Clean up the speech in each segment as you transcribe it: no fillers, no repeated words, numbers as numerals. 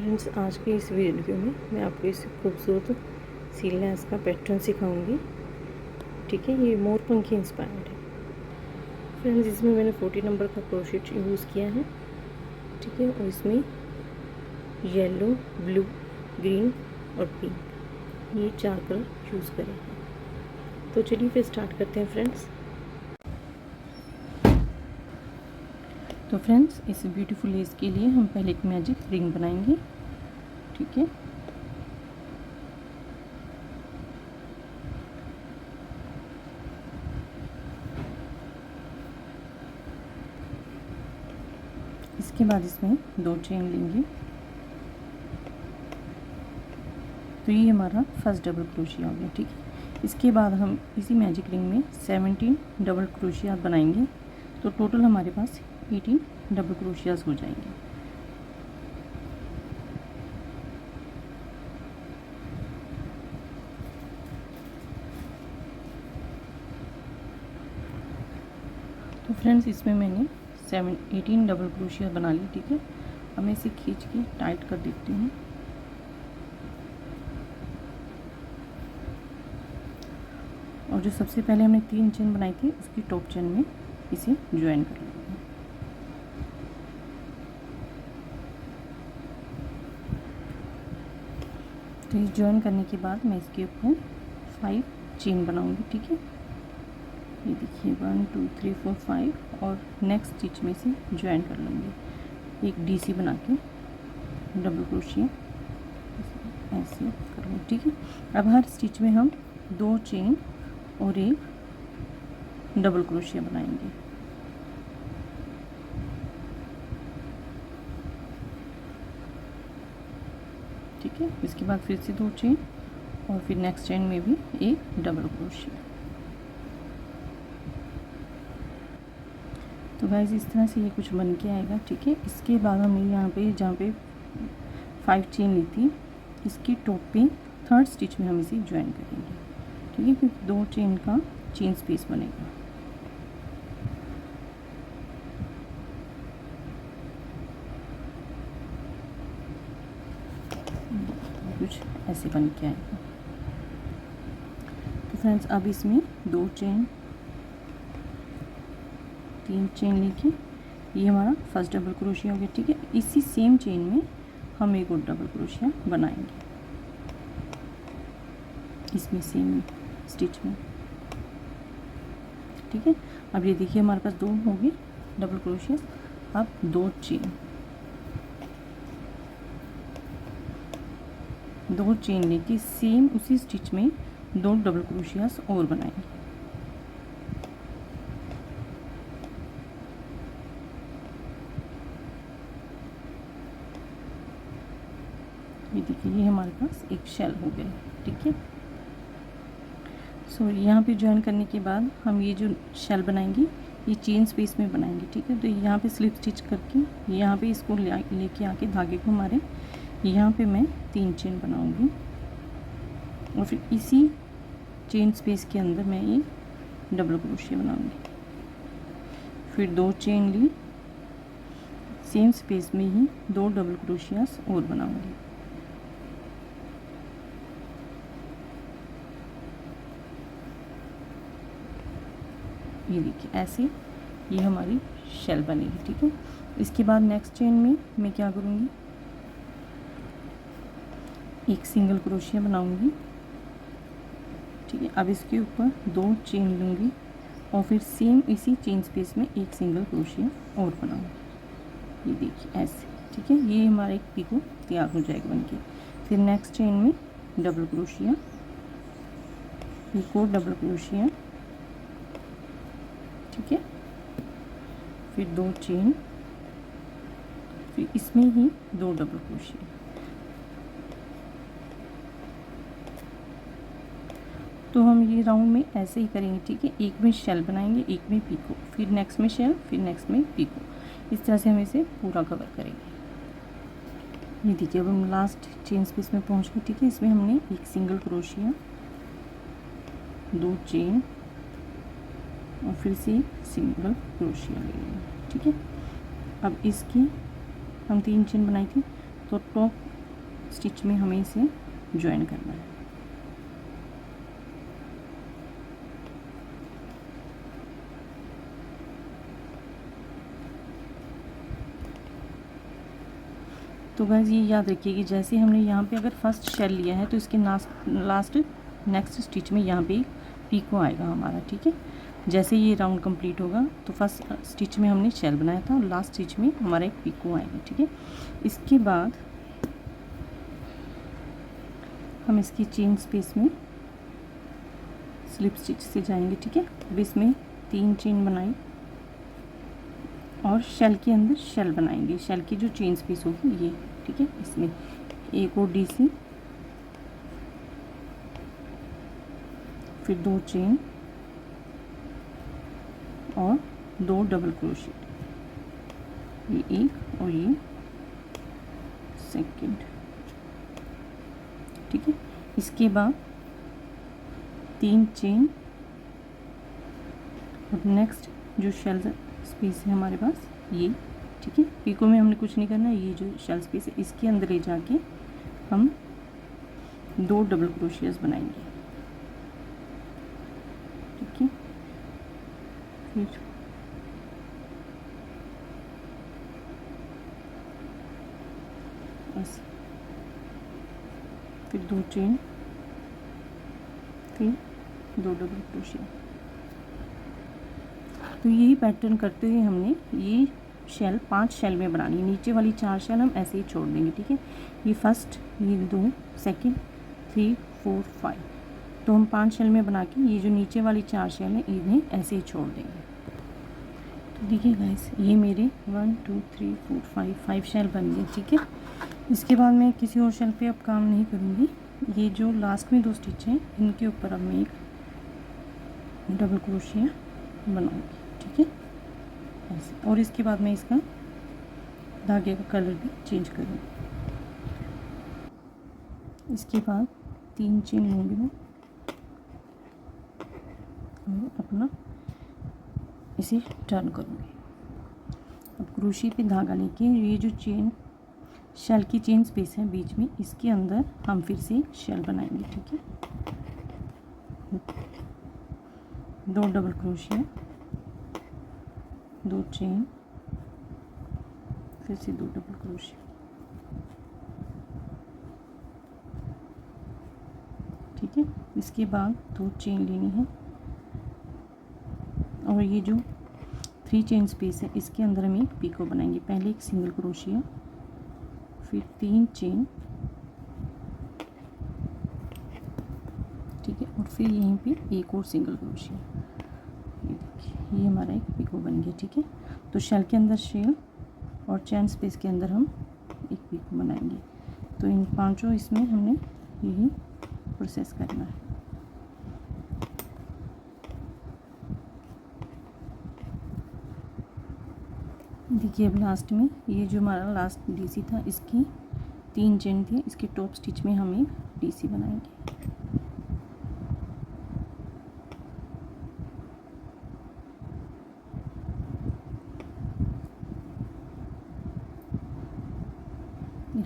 Friends, आज के इस वीडियो में मैं आपको इस खूबसूरत सील लेस का पैटर्न सिखाऊंगी। ठीक है, ये मोर पंखी इंस्पायर्ड है। फ्रेंड्स, इसमें मैंने 40 नंबर का क्रोशेट यूज़ किया है। ठीक है, और इसमें येलो, ब्लू, ग्रीन और पिंक, ये 4 कलर यूज़ करे हैं। तो चलिए फिर स्टार्ट करते हैं फ्रेंड्स। तो फ्रेंड्स, इस ब्यूटीफुल लेस के लिए हम पहले एक मैजिक रिंग बनाएंगे। ठीक है, इसके बाद इसमें 2 चेन लेंगे। तो ये हमारा फर्स्ट डबल क्रोशिया हो गया। ठीक है, इसके बाद हम इसी मैजिक रिंग में 17 डबल क्रोशिया बनाएंगे। तो टोटल हमारे पास 18 डबल क्रोशियाज हो जाएंगे। तो फ्रेंड्स, इसमें मैंने 18 डबल क्रोशिया बना ली। ठीक है, अब मैं इसे खींच के टाइट कर देती हूँ। और जो सबसे पहले हमने 3 चेन बनाई थी, उसकी टॉप चेन में इसे ज्वाइन कर लूँगी। तो ये ज्वाइन करने के बाद मैं इसके ऊपर 5 चेन बनाऊँगी। ठीक है, ये देखिए 1 2 3 4 5 और नेक्स्ट स्टिच में से ज्वाइन कर लूँगी। एक डीसी बना के डबल क्रोशिया ऐसे करूँगी। ठीक है, अब हर स्टिच में हम 2 चेन और एक डबल क्रोशिया बनाएंगे। ठीक है, इसके बाद फिर से 2 चेन और फिर नेक्स्ट चेन में भी एक डबल क्रोशिया। तो गाइस, इस तरह से ये कुछ बन के आएगा। ठीक है, इसके बाद हम यहाँ पे जहाँ पे 5 चेन ली थी, इसकी टॉप पे 3rd स्टिच में हम इसे ज्वाइन करेंगे। ठीक है, क्योंकि 2 चेन का चेन स्पेस बनेगा। कुछ ऐसे बन के आएगा। तो फ्रेंड्स, अब इसमें 2 चेन 3 चेन लेके ये हमारा फर्स्ट डबल क्रोशिया हो गया। ठीक है, इसी सेम चेन में हम एक और डबल क्रोशिया बनाएंगे इसमें सेम स्टिच में। ठीक है, अब ये देखिए हमारे पास 2 हो गए डबल क्रोशिया। अब 2 चेन लेके सेम उसी स्टिच में 2 डबल क्रोशियास और बनाएंगे। ये देखिए, ये हमारे पास एक शेल हो गया। ठीक है, सो यहाँ पे ज्वाइन करने के बाद हम ये जो शेल बनाएंगे, ये चेन स्पेस में बनाएंगे। ठीक है, तो यहाँ पे स्लिप स्टिच करके यहाँ पे इसको लेके आके धागे को मारे, यहाँ पे मैं 3 चेन बनाऊंगी और फिर इसी चेन स्पेस के अंदर मैं ये डबल क्रोशिया बनाऊंगी। फिर 2 चेन ली, सेम स्पेस में ही 2 डबल क्रोशियास और बनाऊंगी। ये देखिए, ऐसे ये हमारी शेल बनेगी। ठीक है, इसके बाद नेक्स्ट चेन में मैं क्या करूँगी, एक सिंगल क्रोशिया बनाऊंगी। ठीक है, अब इसके ऊपर 2 चेन लूँगी और फिर सेम इसी चेन स्पेस में एक सिंगल क्रोशिया और बनाऊंगी। ये देखिए ऐसे। ठीक है, ये हमारा एक पीको तैयार हो जाएगा बनके। फिर नेक्स्ट चेन में डबल क्रोशिया, एक और डबल क्रोशिया। ठीक है, फिर 2 चेन, फिर इसमें ही 2 डबल क्रोशिया। तो हम ये राउंड में ऐसे ही करेंगे। ठीक है, एक में शेल बनाएंगे, एक में पीको, फिर नेक्स्ट में शेल, फिर नेक्स्ट में पीको। इस तरह से हम इसे पूरा कवर करेंगे। ये देखिए, अब हम लास्ट चेन स्पेस में पहुंच गए। ठीक है, इसमें हमने एक सिंगल क्रोशिया, 2 चेन और फिर से सिंगल क्रोशिया ले लेंगे। ठीक है, अब इसकी हम 3 चेन बनाई थी, तो टॉप स्टिच में हमें इसे ज्वाइन करना है। तो गाइस ये याद रखिए कि जैसे हमने यहाँ पे अगर फर्स्ट शेल लिया है तो इसके लास्ट नेक्स्ट स्टिच में यहाँ पे पीको आएगा हमारा, ठीक है। जैसे ये राउंड कंप्लीट होगा तो फर्स्ट स्टिच में हमने शेल बनाया था और लास्ट स्टिच में हमारा एक पीको आएगा, ठीक है। इसके बाद हम इसकी चेन स्पेस में स्लिप स्टिच से जाएंगे, ठीक है। अब इसमें 3 चेन बनाई और शेल के अंदर शेल बनाएंगे। शेल की जो चेन स्पेस होगी ये, ठीक है। इसमें एक और डीसी, फिर 2 चेन और 2 डबल क्रोशेट, ये एक और ये सेकंड, ठीक है। इसके बाद 3 चेन और नेक्स्ट जो शेल स्पेस है हमारे पास ये, ठीक है। पीको में हमने कुछ नहीं करना है, ये जो शेल स्पेस है इसके अंदर ले जाके हम 2 डबल क्रोशियाज बनाएंगे, ठीक है। फिर 2 चेन, फिर 2 डबल क्रोशिया। तो यही पैटर्न करते हुए हमने ये शेल 5 शेल में बनानी है। नीचे वाली 4 शेल हम ऐसे ही छोड़ देंगे, ठीक है। ये फर्स्ट, ये 2, सेकंड, 3, 4, 5, तो हम 5 शेल में बना के ये जो नीचे वाली 4 शेल हैं इन्हें ऐसे ही छोड़ देंगे। तो देखिए गाइस ये मेरे 1 2 3 4 5 शेल बन गए, ठीक है। इसके बाद मैं किसी और शेल पे अब काम नहीं करूँगी। ये जो लास्ट में 2 स्टिच हैं इनके ऊपर अब मैं एक डबल क्रोशिया बनाऊँगी, ठीक है, ऐसे। और इसके बाद मैं इसका धागे का कलर भी चेंज करूँगी। इसके बाद 3 चेन लूँगी मैं और अपना इसे टर्न करूँगी। अब क्रोशे पे धागा लेके ये जो चेन शेल की चेन स्पेस है बीच में, इसके अंदर हम फिर से शेल बनाएंगे, ठीक है। 2 डबल क्रोशिया, 2 चेन, फिर से 2 डबल क्रोशिया, ठीक है। इसके बाद 2 चेन लेनी है और ये जो 3 चेन स्पेस है इसके अंदर हम एक पीको बनाएंगे। पहले एक सिंगल क्रोशिया, फिर 3 चेन, ठीक है, और फिर यहीं पे एक और सिंगल क्रोशिया। ये देखिए ये हमारा एक पीको बन गया, ठीक है। तो शेल के अंदर शेल और चेन स्पेस के अंदर हम एक पीको बनाएंगे। तो इन 5 इसमें हमने यही प्रोसेस करना है। देखिए अब लास्ट में ये जो हमारा लास्ट डीसी था इसकी 3 चेन थी, इसके टॉप स्टिच में हम एक डीसी बनाएंगे।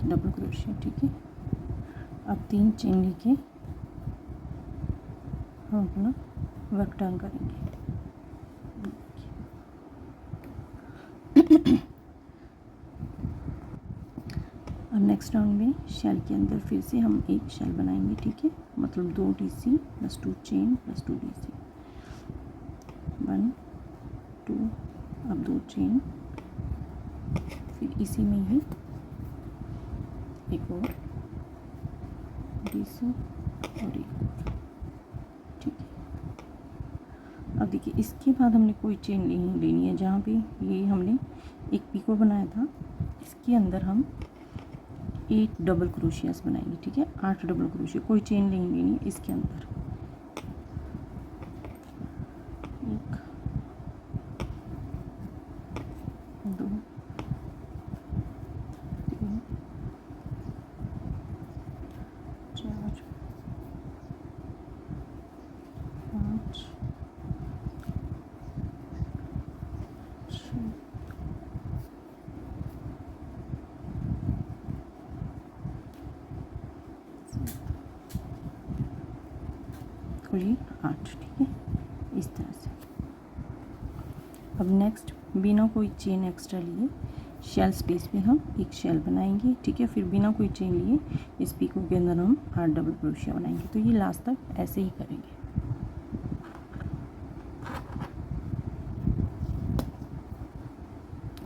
डबल क्रोशिया, ठीक है। अब 3 चेन लेके हम अपना वर्क टर्न करेंगे। अब नेक्स्ट राउंड में शेल के अंदर फिर से हम एक शेल बनाएंगे, ठीक है। मतलब 2 DC plus 2 chain plus 2 DC, 1 2, अब 2 चेन, फिर इसी में ही एक और डीसी और एक, ठीक है। अब देखिए इसके बाद हमने कोई चेन नहीं लेनी है। जहाँ पे ये हमने एक पीको बनाया था इसके अंदर हम 8 डबल क्रोशियास बनाएंगे, ठीक है। 8 डबल क्रोशिया, कोई चेन नहीं लेनी है इसके अंदर। 1 2 3 4 5 6 7 और ये 8, ठीक है, इस तरह से। अब नेक्स्ट बिना कोई चेन एक्स्ट्रा लिए शेल स्पेस में हम एक शेल बनाएंगे, ठीक है। फिर बिना कोई चेन लिए इस पीको के अंदर हम 8 डबल क्रोशिया बनाएंगे। तो ये लास्ट तक ऐसे ही करेंगे।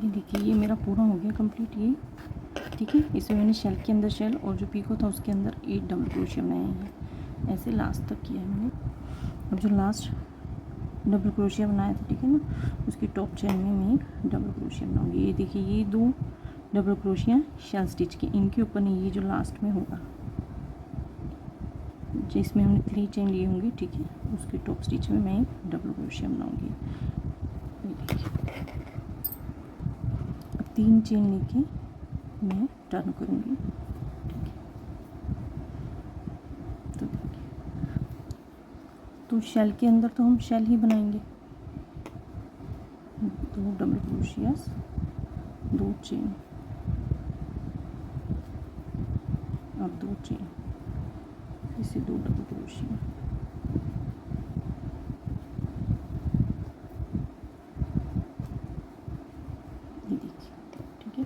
ये देखिए ये मेरा पूरा हो गया कंप्लीट ये, ठीक है। इसमें मैंने शेल के अंदर शेल और जो पीको था उसके अंदर 8 डबल क्रोशिया बनाए हैं। ऐसे लास्ट तक किया है मैंने। अब जो लास्ट डबल क्रोशिया बनाया था, ठीक है ना, उसकी टॉप चेन में मैं एक डबल क्रोशिया बनाऊंगी। ये देखिए ये 2 डबल क्रोशिया शेल स्टिच के, इनके ऊपर नहीं, ये जो लास्ट में होगा जिसमें हमने 3 चेन लिए होंगे, ठीक है, उसकी टॉप स्टिच में मैं एक डबल क्रोशिया बनाऊंगी। ये देखिए अब 3 चेन लेके मैं टर्न करूंगी, ठीक है। तो देखिए, तो शेल के अंदर तो हम शेल ही बनाएंगे। 2 डबल क्रोशियास, 2 चेन, अब 2 चेन, इसे 2 डबल क्रोशिया, ये देखिए, ठीक है।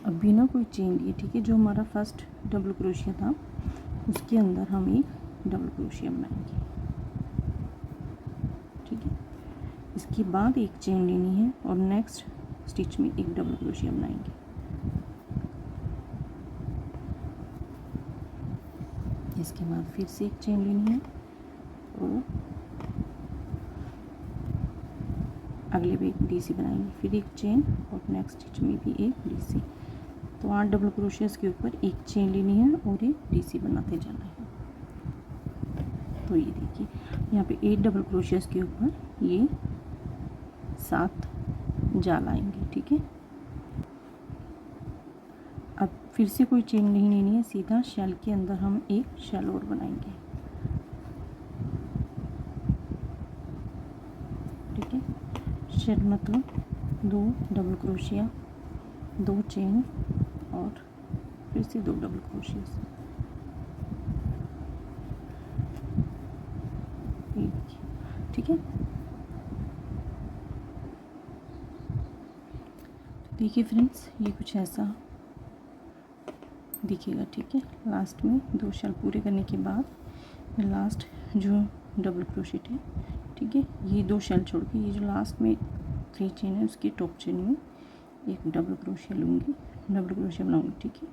अब बिना कोई चेन लिए, ठीक है, जो हमारा फर्स्ट डबल क्रोशिया था उसके अंदर हम एक डबल क्रोशिया बनाएंगे, ठीक है। इसके बाद एक चेन लेनी है और नेक्स्ट स्टिच में एक डबल क्रोशिया बनाएंगे। इसके बाद फिर से एक चेन लेनी है और अगले भी एक डीसी बनाएंगे, फिर एक चेन और नेक्स्ट स्टिच में भी एक डीसी। तो 8 डबल क्रोशियास के ऊपर एक चेन लेनी है और एक डीसी बनाते जाना है। तो ये देखिए यहाँ पे 8 डबल क्रोशियास के ऊपर ये 7 जाल आएंगे, ठीक है। अब फिर से कोई चेन नहीं लेनी है, सीधा शेल के अंदर हम एक शेल और बनाएंगे, ठीक है। शेल मतलब 2 डबल क्रोशिया, 2 चेन और फिर से 2 डबल क्रोशिया, ठीक है। तो देखिए फ्रेंड्स ये कुछ ऐसा दिखेगा, ठीक है। लास्ट में 2 शेल पूरे करने के बाद लास्ट जो डबल क्रोशिया है, ठीक है, ये 2 शेल छोड़ के ये जो लास्ट में 3 चेन है उसकी टॉप चेन में एक डबल क्रोशिया लूँगी, डबल क्रोशिया बनाऊँगी, ठीक है।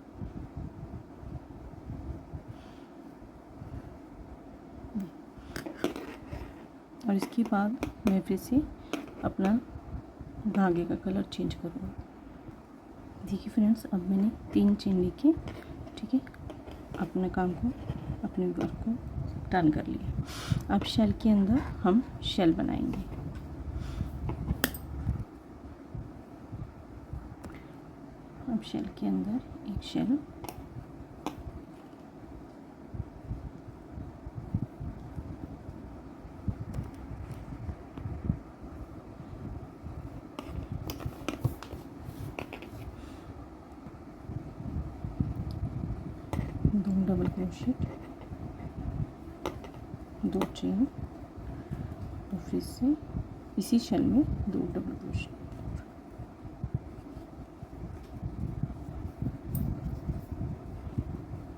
और इसके बाद मैं फिर से अपना धागे का कलर चेंज करूँगा। देखिए फ्रेंड्स अब मैंने 3 चेन लेके, ठीक है, अपने काम को, अपने वर्क को टर्न कर लिया। अब शेल के अंदर हम शेल बनाएंगे। अब शेल के अंदर एक शेल, डबल क्रोशिया, 2 चेन और फिर से इसी शेल में 2 डबल क्रोशिया।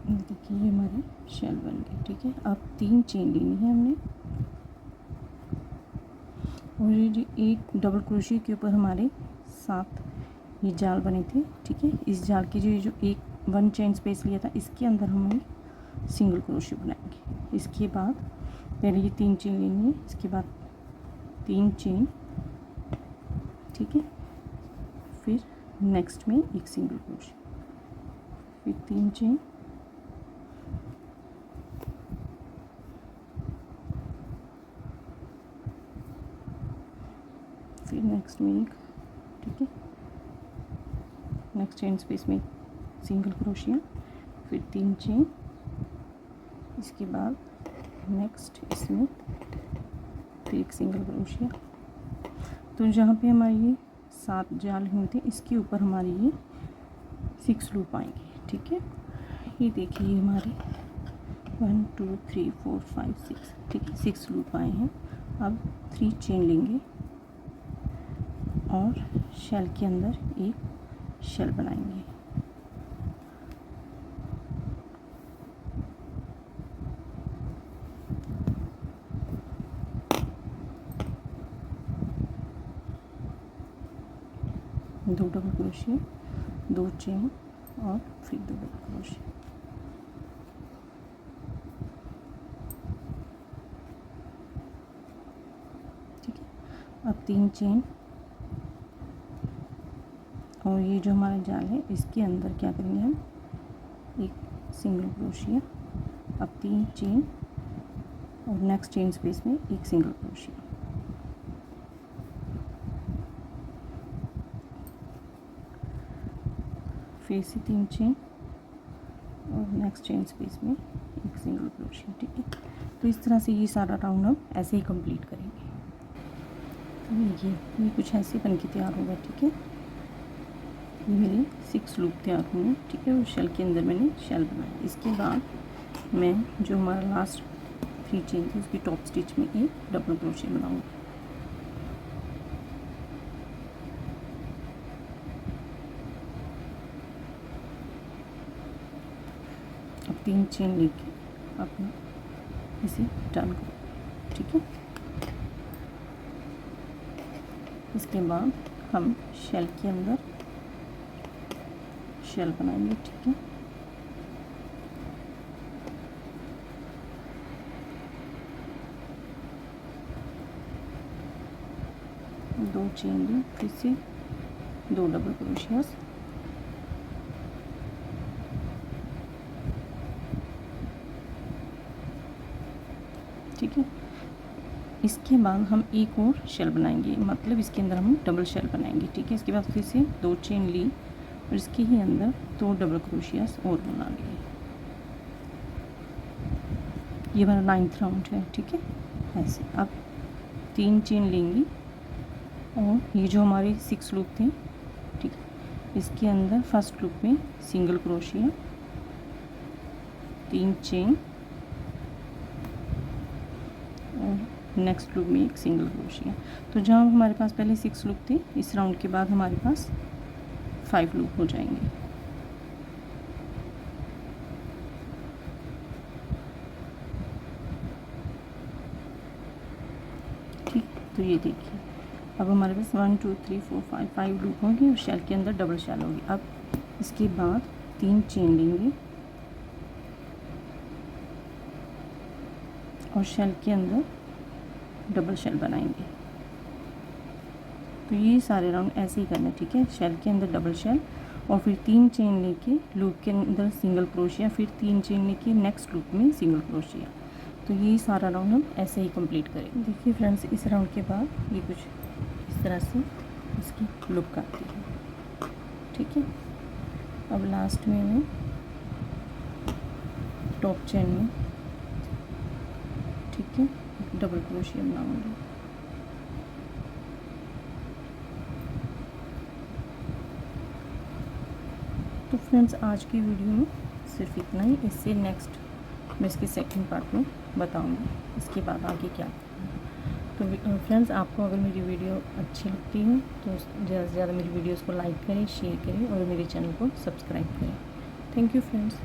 देखिए ये हमारे शेल बन गए, ठीक है। अब 3 चेन लेनी है हमने और ये जो 8 डबल क्रोशिया के ऊपर हमारे 7 ये जाल बने थे, ठीक है। इस जाल की जो 1 चेन स्पेस लिया था इसके अंदर हम सिंगल क्रोशिया बनाएंगे। इसके बाद पहले ये 3 चेन लेनी है, इसके बाद 3 चेन, ठीक है, फिर नेक्स्ट में एक सिंगल क्रोशिया, फिर 3 चेन, फिर नेक्स्ट में एक, ठीक है, नेक्स्ट चेन स्पेस में सिंगल क्रोशिया, फिर 3 चेन, इसके बाद नेक्स्ट इसमें फिर एक सिंगल क्रोशिया। तो जहाँ पे हमारी ये 7 जाल हुए थे इसके ऊपर हमारी ये 6 लूप आएंगे, ठीक है। ये देखिए हमारे 1 2 3 4 5 6, ठीक है, 6 लूप आए हैं। अब 3 चेन लेंगे और शेल के अंदर एक शेल बनाएंगे। दो डबल क्रोशिया, 2 चेन और फिर 2 डबल क्रोशिया। ठीक है, अब 3 चेन और ये जो हमारा जाल है इसके अंदर क्या करेंगे हम, एक सिंगल क्रोशिया। अब 3 चेन और नेक्स्ट चेन स्पेस में एक सिंगल क्रोशिया। फिर से 3 चेन और नेक्स्ट चेन स्पेस में एक सिंगल क्रोशिया। ठीक है, तो इस तरह से ये सारा राउंड हम ऐसे ही कंप्लीट करेंगे। तो ये कुछ ऐसे बन के तैयार होगा। ठीक है, ये मेरे 6 लूप तैयार हुए। ठीक है, और शेल के अंदर मैंने शेल बनाया। इसके बाद मैं जो हमारा लास्ट 3 चेन थी उसकी टॉप स्टिच में एक डबल क्रोशिया बनाऊँगी। अब 3 चेन लेके अपना इसे टर्न करो। ठीक है, इसके बाद हम शेल के अंदर शेल बनाएंगे। ठीक है, दो चेन ली, फिर से 2 डबल क्रोशियास। ठीक है, इसके बाद हम एक और शेल बनाएंगे, मतलब इसके अंदर हम डबल शेल बनाएंगे। ठीक है, इसके बाद फिर से 2 चेन ली और इसके ही अंदर 2 डबल क्रोशियास और बना लिए। ये हमारा 9th राउंड है। ठीक है, ऐसे अब 3 चेन लेंगी और ये जो हमारे 6 लूप थे, ठीक है, इसके अंदर फर्स्ट लूप में सिंगल क्रोशिया, 3 चेन और नेक्स्ट लूप में एक सिंगल क्रोशिया। तो जहाँ हमारे पास पहले 6 लूप थे, इस राउंड के बाद हमारे पास 5 लूप हो जाएंगे। ठीक, तो ये देखिए अब हमारे पास 1 2 3 4 5 लूप होंगे और शेल के अंदर डबल शेल होगी। अब इसके बाद 3 चेन लेंगे और शेल के अंदर डबल शेल बनाएंगे। तो ये सारे राउंड ऐसे ही करना है। ठीक है, शेल के अंदर डबल शेल और फिर 3 चेन लेके लूप के अंदर सिंगल क्रोशिया, फिर 3 चेन लेके नेक्स्ट लूप में सिंगल क्रोशिया। तो ये सारा राउंड हम ऐसे ही कंप्लीट करेंगे। देखिए फ्रेंड्स, इस राउंड के बाद ये कुछ इस तरह से इसकी लुक आती है। ठीक है, अब लास्ट में मैं टॉप चेन में, ठीक है, डबल क्रोशिया बनाऊंगी। तो फ्रेंड्स, आज की वीडियो में सिर्फ इतना ही। इससे नेक्स्ट मैं इसके सेकंड पार्ट में बताऊंगी इसके बाद आगे क्या करना है। तो फ्रेंड्स, आपको अगर मेरी वीडियो अच्छी लगती है तो ज़्यादा से ज़्यादा मेरी वीडियोस को लाइक करें, शेयर करें और मेरे चैनल को सब्सक्राइब करें। Thank you friends.